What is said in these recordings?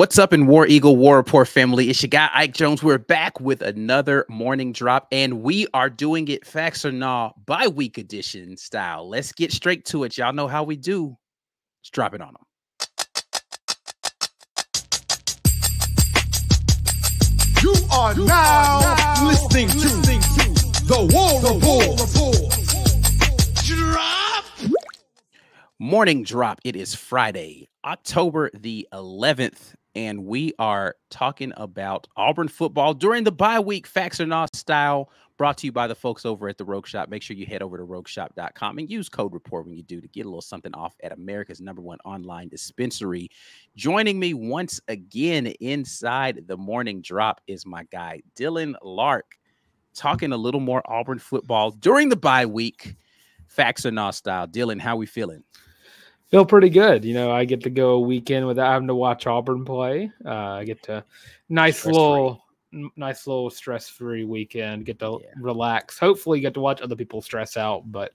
What's up in War Eagle War Rapport family? It's your guy Ike Jones. We're back with another morning drop, and we are doing it facts or nah bi-week edition style. Let's get straight to it. Y'all know how we do. Let's drop it on them. You are now listening to the War Rapport. Drop. Morning drop. It is Friday, October the 11th. And we are talking about Auburn football during the bye week, facts or not style, brought to you by the folks over at the Rogue Shop. Make sure you head over to rogueshop.com and use code RAPPORT when you do to get a little something off at America's #1 online dispensary. Joining me once again inside the morning drop is my guy, Dylan Lark, talking a little more Auburn football during the bye week, facts or not style. Dylan, how we feeling? Feel pretty good. You know, I get to go a weekend without having to watch Auburn play. I get to nice little stress-free weekend. Get to relax. Hopefully, get to watch other people stress out. But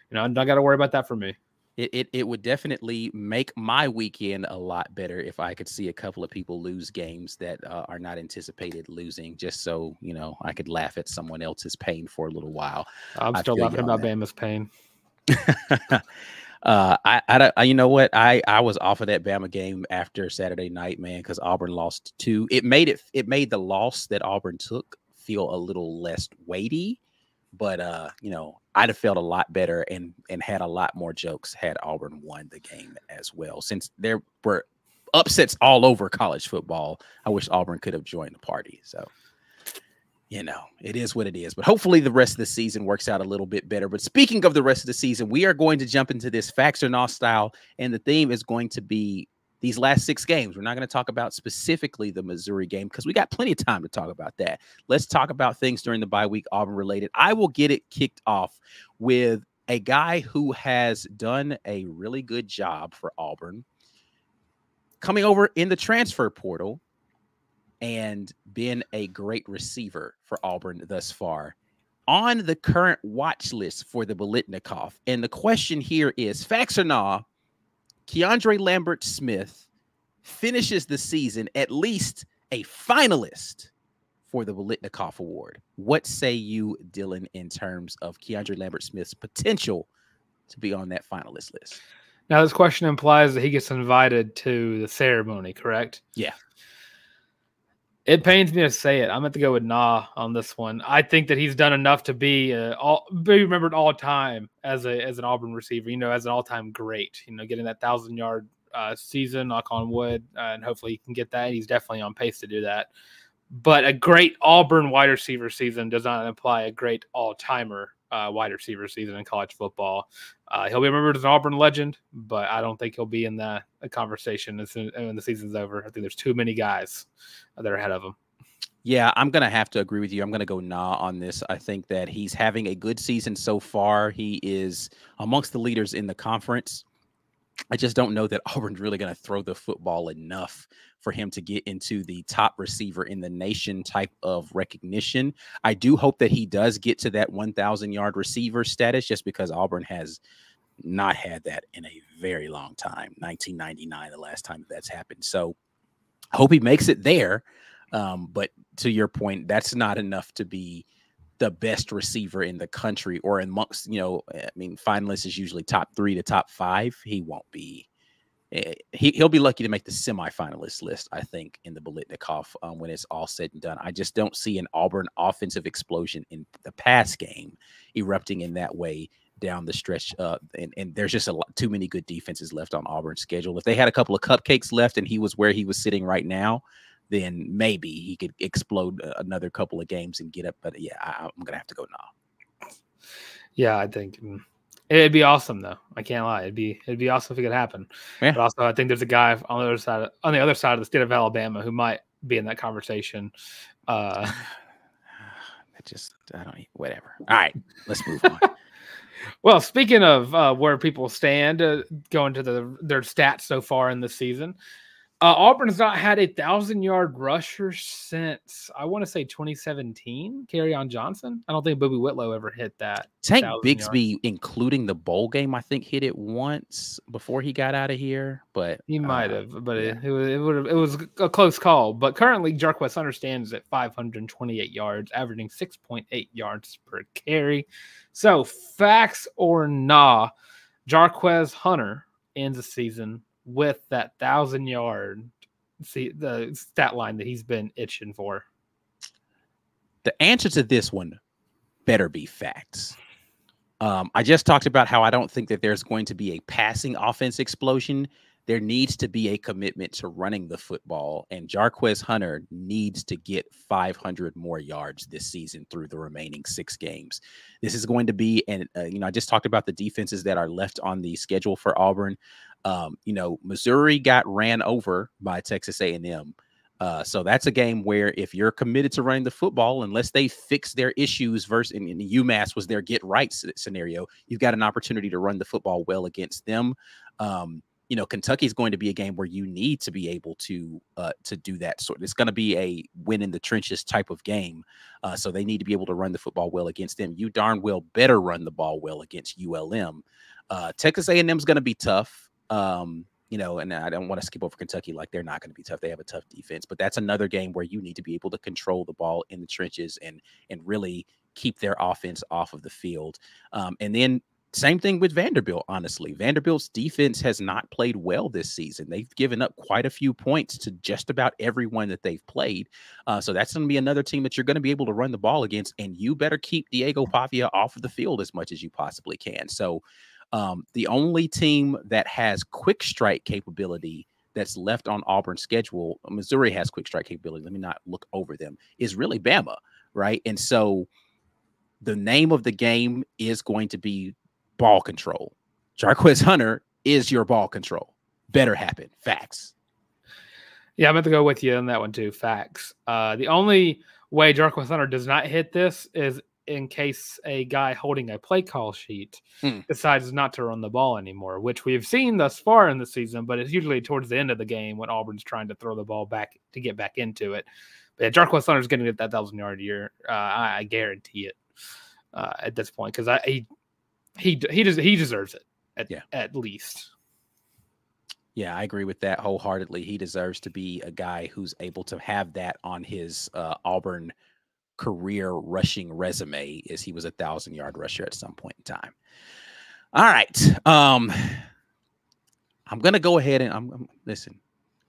you know, I don't got to worry about that for me. It would definitely make my weekend a lot better if I could see a couple of people lose games that are not anticipated losing, just so you know I could laugh at someone else's pain for a little while. I'm still laughing about Bama's pain. You know what? I was off of that Bama game after Saturday night, man, because Auburn lost 2. It made the loss that Auburn took feel a little less weighty, but you know, I'd have felt a lot better and had a lot more jokes had Auburn won the game as well. Since there were upsets all over college football, I wish Auburn could have joined the party. So, you know, it is what it is. But hopefully the rest of the season works out a little bit better. But speaking of the rest of the season, we are going to jump into this facts or not style. And the theme is going to be these last 6 games. We're not going to talk about specifically the Missouri game because we got plenty of time to talk about that. Let's talk about things during the bye week, Auburn related. I will get it kicked off with a guy who has done a really good job for Auburn coming over in the transfer portal and been a great receiver for Auburn thus far, on the current watch list for the Biletnikoff. And the question here is, facts or nah, Keandre Lambert-Smith finishes the season at least a finalist for the Biletnikoff Award. What say you, Dylan, in terms of Keandre Lambert-Smith's potential to be on that finalist list? Now, this question implies that he gets invited to the ceremony, correct? Yeah. It pains me to say it. I'm going to go with nah on this one. I think that he's done enough to be remembered all time as an Auburn receiver. You know, as an all-time great. You know, getting that 1,000-yard season, knock on wood, and hopefully he can get that. He's definitely on pace to do that. But a great Auburn wide receiver season does not imply a great all-timer wide receiver season in college football. He'll be remembered as an Auburn legend, but I don't think he'll be in the conversation when the season's over. I think there's too many guys that are ahead of him. Yeah, I'm going to have to agree with you. I'm going to go nah on this. I think that he's having a good season so far. He is amongst the leaders in the conference. I just don't know that Auburn's really going to throw the football enough for him to get into the top receiver in the nation type of recognition. I do hope that he does get to that 1,000-yard receiver status, just because Auburn has not had that in a very long time. 1999, the last time that's happened. So I hope he makes it there. But to your point, that's not enough to be the best receiver in the country or amongst, you know, I mean, finalists is usually top 3 to top 5. He won't be. He'll be lucky to make the semifinalist list, I think, in the Biletnikoff when it's all said and done. I just don't see an Auburn offensive explosion in the pass game erupting in that way down the stretch. And there's just too many good defenses left on Auburn's schedule. If they had a couple of cupcakes left and he was where he was sitting right now, then maybe he could explode another couple of games and get up. But yeah, I'm going to have to go nah. Yeah, I think it'd be awesome though. I can't lie. It'd be awesome if it could happen. Yeah. But also I think there's a guy on the other side of the state of Alabama who might be in that conversation. I don't whatever. All right, let's move on. Well, speaking of where people stand, going to their stats so far in the season, Auburn's not had a 1,000-yard rusher since, I want to say, 2017. Kerryon Johnson. I don't think Bobby Whitlow ever hit that. Tank Bigsby, including the bowl game, I think hit it once before he got out of here. But he might have. But yeah. it was a close call. But currently, Jarquez Hunter stands at 528 yards, averaging 6.8 yards per carry. So, facts or nah, Jarquez Hunter ends the season with that 1,000-yard, the stat line that he's been itching for. The answer to this one better be facts. I just talked about how I don't think that there's going to be a passing offense explosion. There needs to be a commitment to running the football, and Jarquez Hunter needs to get 500 more yards this season through the remaining 6 games. This is going to be, and I just talked about the defenses that are left on the schedule for Auburn. Missouri got ran over by Texas A&M. So that's a game where if you're committed to running the football, unless they fix their issues versus in UMass was their get right scenario, you've got an opportunity to run the football well against them. Kentucky is going to be a game where you need to be able to do that. So it's going to be a win in the trenches type of game. So they need to be able to run the football well against them. You darn well better run the ball well against ULM. Texas A&M is going to be tough. And I don't want to skip over Kentucky like they're not going to be tough. They have a tough defense, but that's another game where you need to be able to control the ball in the trenches and really keep their offense off of the field. And then same thing with Vanderbilt, honestly. Vanderbilt's defense has not played well this season. They've given up quite a few points to just about everyone that they've played. So that's going to be another team that you're going to be able to run the ball against, and you better keep Diego Pavia off of the field as much as you possibly can. So the only team that has quick strike capability that's left on Auburn's schedule, Missouri has quick strike capability, let me not look over them, is really Bama, right? And so the name of the game is going to be ball control. Jarquez Hunter is your ball control. Better happen. Facts. Yeah, I'm going to go with you on that one too. Facts. The only way Jarquez Hunter does not hit this is in case a guy holding a play call sheet decides not to run the ball anymore, which we've seen thus far in the season, but it's usually towards the end of the game when Auburn's trying to throw the ball back to get back into it. But yeah, Jarquez Hunter's going to get that 1,000-yard year. I guarantee it at this point because he deserves it at least. Yeah, I agree with that wholeheartedly. He deserves to be a guy who's able to have that on his Auburn career rushing resume, as he was a 1,000-yard rusher at some point in time. All right. I'm going to go ahead and listen,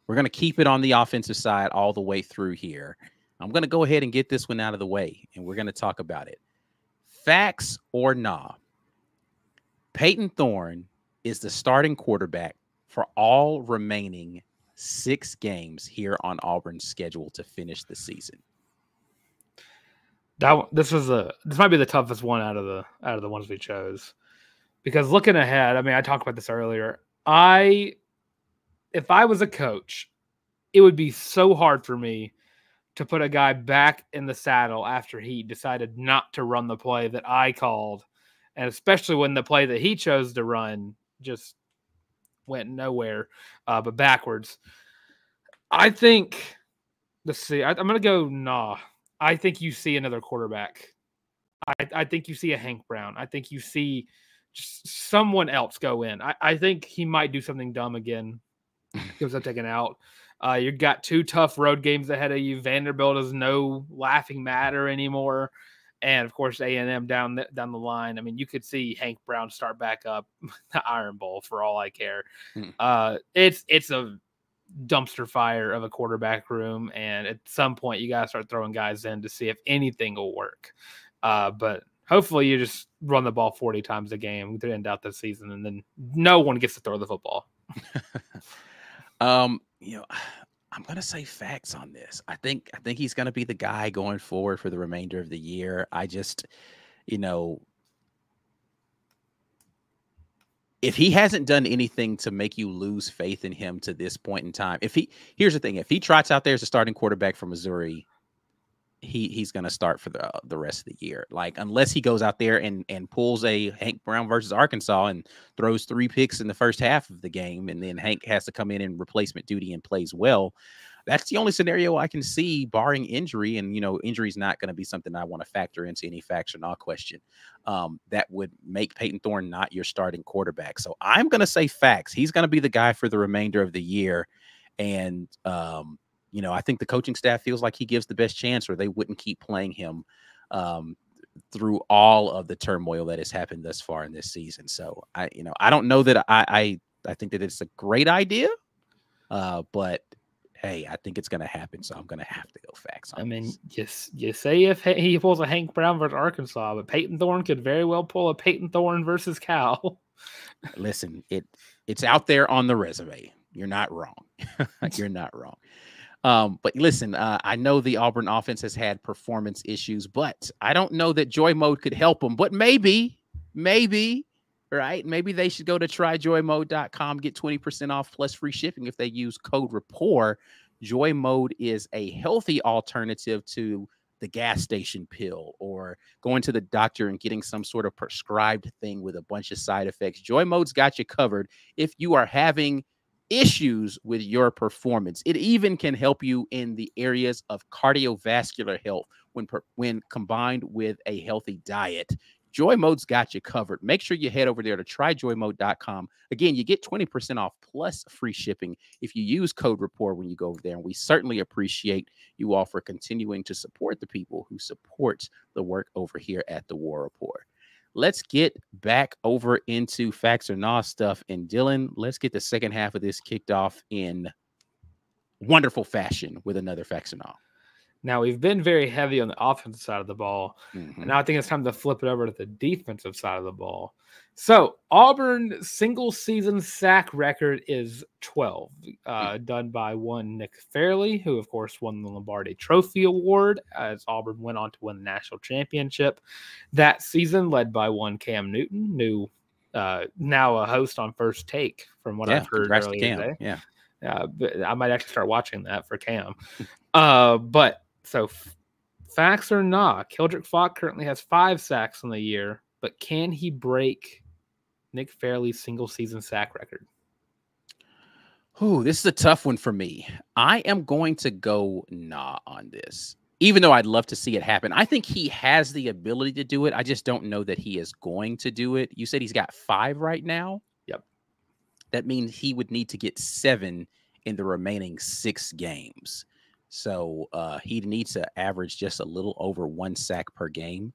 we're going to keep it on the offensive side all the way through here. I'm going to go ahead and get this one out of the way, and we're going to talk about it. Facts or nah? Peyton Thorne is the starting quarterback for all remaining 6 games here on Auburn's schedule to finish the season. This might be the toughest one out of the ones we chose, because looking ahead, I mean, I talked about this earlier. If I was a coach, it would be so hard for me to put a guy back in the saddle after he decided not to run the play that I called, and especially when the play that he chose to run just went nowhere, but backwards. I think. Let's see. I'm going to go nah. I think you see another quarterback. I think you see a Hank Brown. I think you see just someone else go in. I think he might do something dumb again. Gives up taken out. You've got 2 tough road games ahead of you. Vanderbilt is no laughing matter anymore. And, of course, A&M down the line. I mean, you could see Hank Brown start back up the Iron Bowl for all I care. It's a dumpster fire of a quarterback room, and at some point you got to start throwing guys in to see if anything will work. But hopefully you just run the ball 40 times a game to end out the season, and then no one gets to throw the football. I'm going to say facts on this. I think he's going to be the guy going forward for the remainder of the year. I just, if he hasn't done anything to make you lose faith in him to this point in time, here's the thing, if he trots out there as a starting quarterback for Missouri, he's going to start for the rest of the year. Like, unless he goes out there and pulls a Hank Brown versus Arkansas and throws 3 picks in the first half of the game, and then Hank has to come in replacement duty and plays well. That's the only scenario I can see, barring injury. And, injury is not going to be something I want to factor into any facts or not question. That would make Peyton Thorne not your starting quarterback. So I'm going to say facts. He's going to be the guy for the remainder of the year. And, I think the coaching staff feels like he gives the best chance, or they wouldn't keep playing him through all of the turmoil that has happened thus far in this season. So I don't know that I think that it's a great idea, but hey, I think it's going to happen. So I'm going to have to go facts on this. You say if he pulls a Hank Brown versus Arkansas, but Peyton Thorne could very well pull a Peyton Thorne versus Cal. Listen, it's out there on the resume. You're not wrong. You're not wrong. But listen, I know the Auburn offense has had performance issues, but I don't know that Joy Mode could help them. But maybe, right? Maybe they should go to tryjoymode.com, get 20% off plus free shipping if they use code Rapport. Joy Mode is a healthy alternative to the gas station pill or going to the doctor and getting some sort of prescribed thing with a bunch of side effects. Joy Mode's got you covered if you are having issues with your performance. It even can help you in the areas of cardiovascular health when combined with a healthy diet. Joy Mode's got you covered. Make sure you head over there to tryjoymode.com. Again, you get 20% off plus free shipping if you use code Rapport when you go over there. And we certainly appreciate you all for continuing to support the people who support the work over here at the War Report. Let's get back over into facts or nah stuff. And Dylan, let's get the second half of this kicked off in wonderful fashion with another facts or nah. Now, we've been very heavy on the offensive side of the ball, and now I think it's time to flip it over to the defensive side of the ball. So, Auburn's single-season sack record is 12, done by one Nick Fairley, who, of course, won the Lombardi Trophy Award as Auburn went on to win the national championship that season, led by one Cam Newton, who now a host on First Take, from what I've heard earlier today. Yeah, I might actually start watching that for Cam. So, facts or not, Keldrick Falk currently has 5 sacks on the year, but can he break Nick Fairley's single-season sack record? Ooh, this is a tough one for me. I am going to go nah on this, even though I'd love to see it happen. I think he has the ability to do it. I just don't know that he is going to do it. You said he's got 5 right now? Yep. That means he would need to get 7 in the remaining 6 games. So he needs to average just a little over 1 sack per game.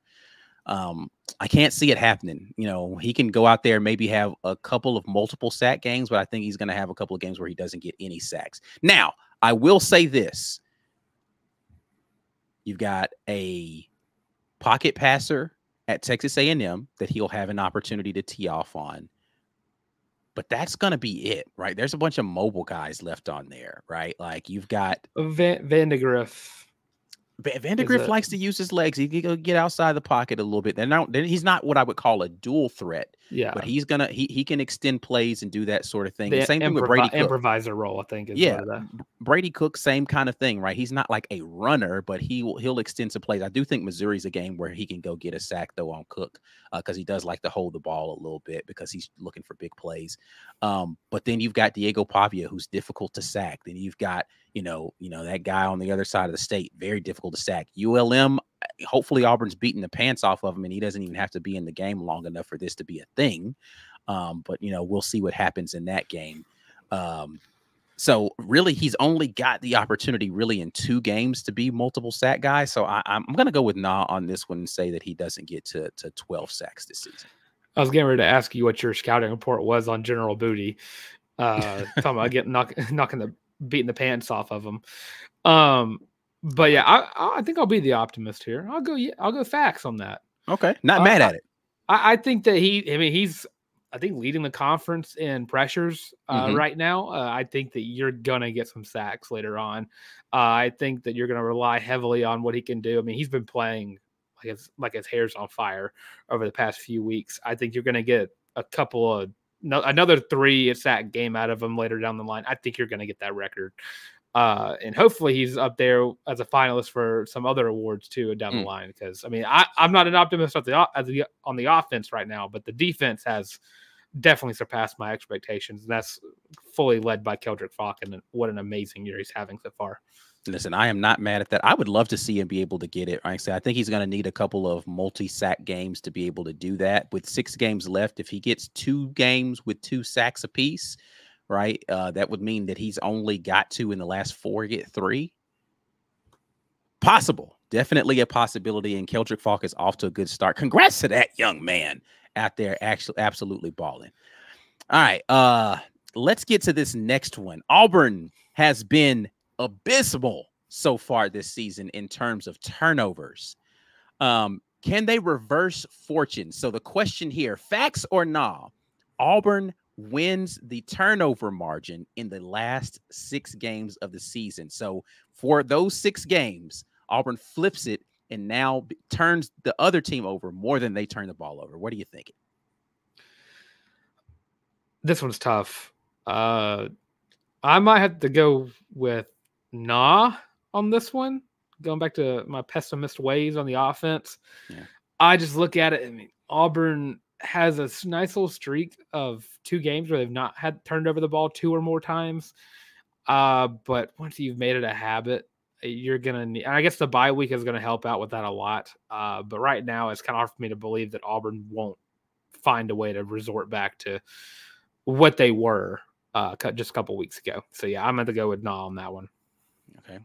I can't see it happening. He can go out there, maybe have a couple of multiple sack games, but I think he's going to have a couple of games where he doesn't get any sacks. Now, I will say this. You've got a pocket passer at Texas A&M that he'll have an opportunity to tee off on. But that's going to be it, right? There's a bunch of mobile guys left on there, right? Like you've got Vandegrift. Vandegrift likes to use his legs. He can get outside the pocket a little bit. He's not what I would call a dual threat. Yeah, but he can extend plays and do that sort of thing. The same thing with Brady Cook. Improviser role, I think. Brady Cook, same kind of thing, right? He's not like a runner, but he'll extend some plays. I do think Missouri's a game where he can go get a sack though on Cook because he does like to hold the ball a little bit because he's looking for big plays. But then you've got Diego Pavia, who's difficult to sack. Then you've got that guy on the other side of the state, very difficult to sack. ULM. Hopefully Auburn's beating the pants off of him and he doesn't even have to be in the game long enough for this to be a thing. But we'll see what happens in that game. So really he's only got the opportunity really in 2 games to be multiple sack guy. So I'm going to go with nah on this one and say that he doesn't get to 12 sacks this season. I was getting ready to ask you what your scouting report was on General Booty. Talking about beating the pants off of him. But yeah, I think I'll be the optimist here. I'll go facts on that. Okay, not mad at it. I think that he's leading the conference in pressures right now. I think that you're gonna get some sacks later on. I think that you're gonna rely heavily on what he can do. I mean, he's been playing like his hair's on fire over the past few weeks. I think you're gonna get another 3 sack game out of him later down the line. I think you're gonna get that record. And hopefully he's up there as a finalist for some other awards too down the line. Because I mean, I'm not an optimist on the offense right now, but the defense has definitely surpassed my expectations, and that's fully led by Keldrick Falk, and what an amazing year he's having so far. Listen, I am not mad at that. I would love to see him be able to get it. Like I said, I think he's going to need a couple of multi-sack games to be able to do that. With 6 games left, if he gets 2 games with 2 sacks apiece, right, that would mean that he's only got 2 in the last 4, get 3. Possible. Definitely a possibility, and Keldrick Falk is off to a good start. Congrats to that young man out there actually absolutely balling. All right, let's get to this next one. Auburn has been abysmal so far this season in terms of turnovers. Can they reverse fortune? So the question here, facts or nah, Auburn wins the turnover margin in the last 6 games of the season. So for those 6 games, Auburn flips it and now turns the other team over more than they turn the ball over. What are you thinking? This one's tough. I might have to go with nah on this one. Going back to my pessimist ways on the offense. Yeah. I just look at it. I mean, Auburn has a nice little streak of 2 games where they've not had turned over the ball 2 or more times. But once you've made it a habit, you're going to need, and I guess the bye week is going to help out with that a lot. But right now it's kind of hard for me to believe that Auburn won't find a way to resort back to what they were just a couple weeks ago. So yeah, I'm going to go with nah on that one. Okay.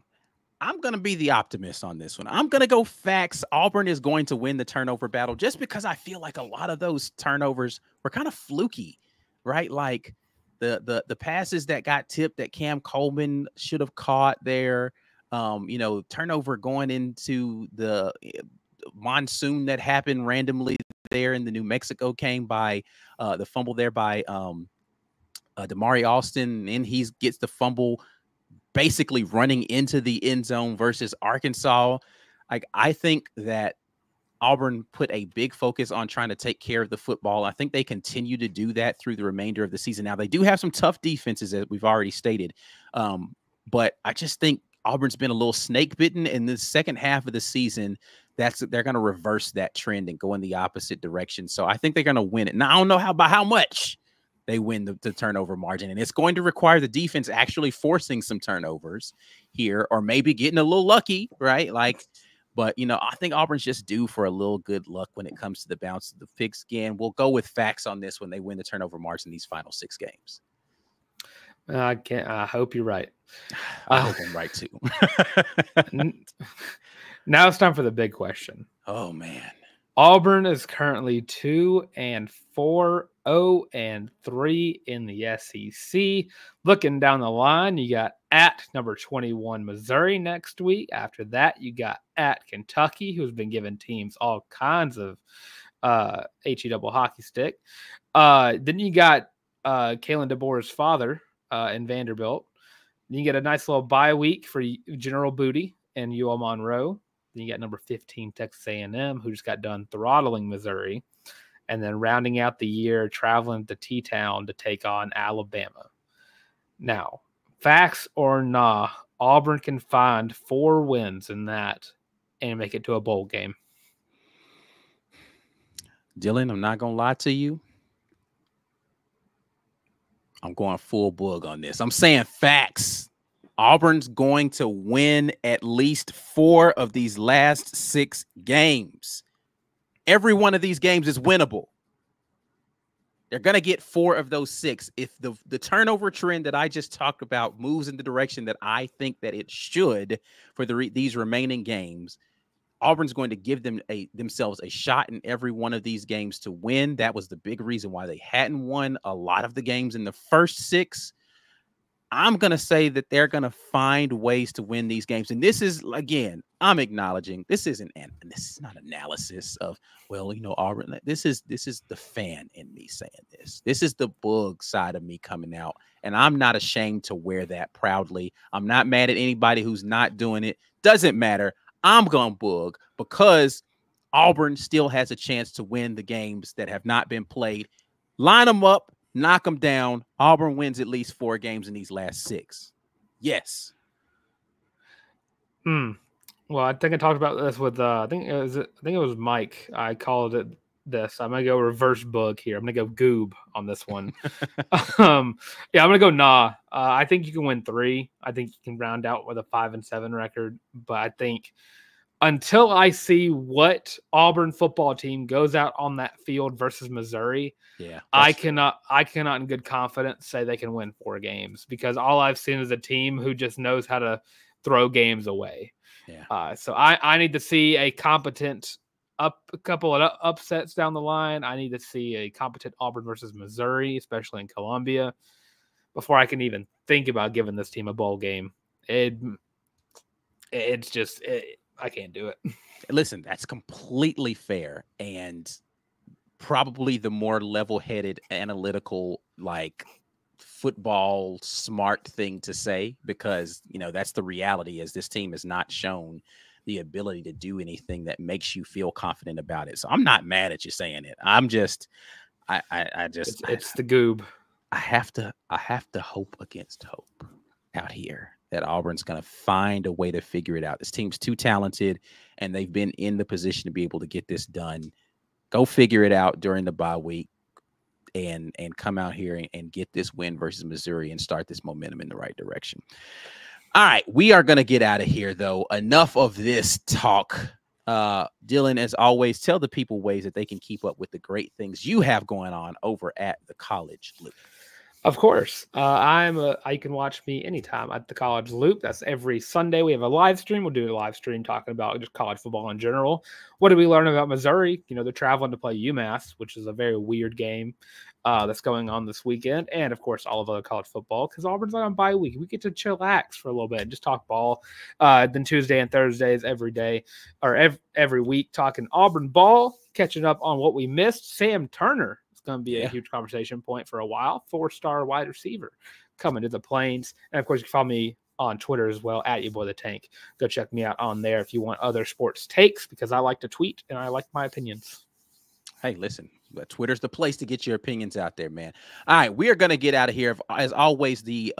I'm going to be the optimist on this one. I'm going to go facts. Auburn is going to win the turnover battle just because I feel like a lot of those turnovers were kind of fluky, right? Like the passes that got tipped that Cam Coleman should have caught there, turnover going into the monsoon that happened randomly there in the New Mexico game by the fumble there by Damari Alston, and he gets the fumble basically running into the end zone versus Arkansas. Like, I think that Auburn put a big focus on trying to take care of the football. I think they continue to do that through the remainder of the season. Now, they do have some tough defenses, as we've already stated. But I just think Auburn's been a little snake bitten in the second half of the season. They're going to reverse that trend and go in the opposite direction. So I think they're going to win it. Now, I don't know by how much they win the turnover margin, and it's going to require the defense actually forcing some turnovers here, or maybe getting a little lucky, right? But I think Auburn's just due for a little good luck when it comes to the bounce of the picks. Again, we'll go with facts on this when they win the turnover margin in these final 6 games. I hope you're right. I hope I'm right too. Now it's time for the big question. Oh man. Auburn is currently 2-4, 0-3 in the SEC. Looking down the line, you got at number 21 Missouri next week. After that, you got at Kentucky, who's been giving teams all kinds of HE double hockey stick. Then you got Kalen DeBoer's father in Vanderbilt. Then you get a nice little bye week for General Booty and UL Monroe. Then you got number 15 Texas A&M, who just got done throttling Missouri. And then rounding out the year, traveling to T-Town to take on Alabama. Now, facts or nah, Auburn can find 4 wins in that and make it to a bowl game. Dylan, I'm not going to lie to you. I'm going full bug on this. I'm saying facts. Auburn's going to win at least 4 of these last 6 games. Every one of these games is winnable. They're going to get 4 of those 6. If the turnover trend that I just talked about moves in the direction that I think that it should for these remaining games, Auburn's going to give themselves a shot in every one of these games to win. That was the big reason why they hadn't won a lot of the games in the first 6. I'm going to say that they're going to find ways to win these games. And this is, again, I'm acknowledging this is not analysis of, Auburn. This is the fan in me saying this. This is the bug side of me coming out. And I'm not ashamed to wear that proudly. I'm not mad at anybody who's not doing it. Doesn't matter. I'm going to bug because Auburn still has a chance to win the games that have not been played. Line them up. Knock them down. Auburn wins at least 4 games in these last 6. Yes. Well, I think I talked about this with I think it was Mike. I called it this. I'm gonna go reverse bug here. I'm gonna go goob on this one. Yeah, I'm gonna go nah. I think you can win 3. I think you can round out with a 5-7 record. But I think until I see what Auburn football team goes out on that field versus Missouri, I cannot in good confidence say they can win 4 games, because all I've seen is a team who just knows how to throw games away. Yeah. So I need to see a competent a couple of upsets down the line. I need to see a competent Auburn versus Missouri, especially in Columbia, before I can even think about giving this team a bowl game. It's just I can't do it. Listen, that's completely fair, and probably the more level-headed, analytical, like football smart thing to say, because that's the reality, is this team has not shown the ability to do anything that makes you feel confident about it. So I'm not mad at you saying it. I'm just it's the goob. I have to hope against hope out here that Auburn's going to find a way to figure it out. This team's too talented, and they've been in the position to be able to get this done. Go figure it out during the bye week and come out here and get this win versus Missouri and start this momentum in the right direction. All right, we are going to get out of here, though. Enough of this talk. Dylan, as always, tell the people ways that they can keep up with the great things you have going on over at the College Loop. Of course. You can watch me anytime at the College Loop. That's every Sunday. We have a live stream. We'll do a live stream talking about just college football in general. What did we learn about Missouri? They're traveling to play UMass, which is a very weird game that's going on this weekend. And, of course, all of other college football, because Auburn's on bye week. We get to chillax for a little bit and just talk ball. Then Tuesday and Thursdays every day, or every week, talking Auburn ball, catching up on what we missed. Sam Turner going to be a huge conversation point for a while. 4-star wide receiver coming to the Plains. And of course, you can follow me on Twitter as well, at your boy the Tank. Go check me out on there if you want other sports takes, because I like to tweet and I like my opinions. Hey, listen, Twitter's the place to get your opinions out there, man. All right, we are going to get out of here. As always, the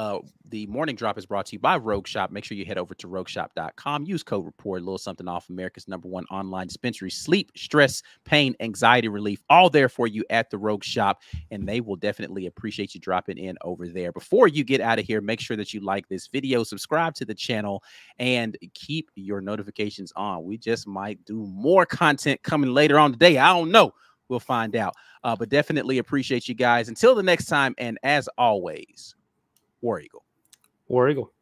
morning drop is brought to you by Rogue Shop. Make sure you head over to rogueshop.com. Use code Rapport, a little something off, America's #1 online dispensary. Sleep, stress, pain, anxiety relief, all there for you at the Rogue Shop, and they will definitely appreciate you dropping in over there. Before you get out of here, make sure that you like this video, subscribe to the channel, and keep your notifications on. We just might do more content coming later on today. I don't know. We'll find out. But definitely appreciate you guys. Until the next time, and as always, War Eagle. War Eagle.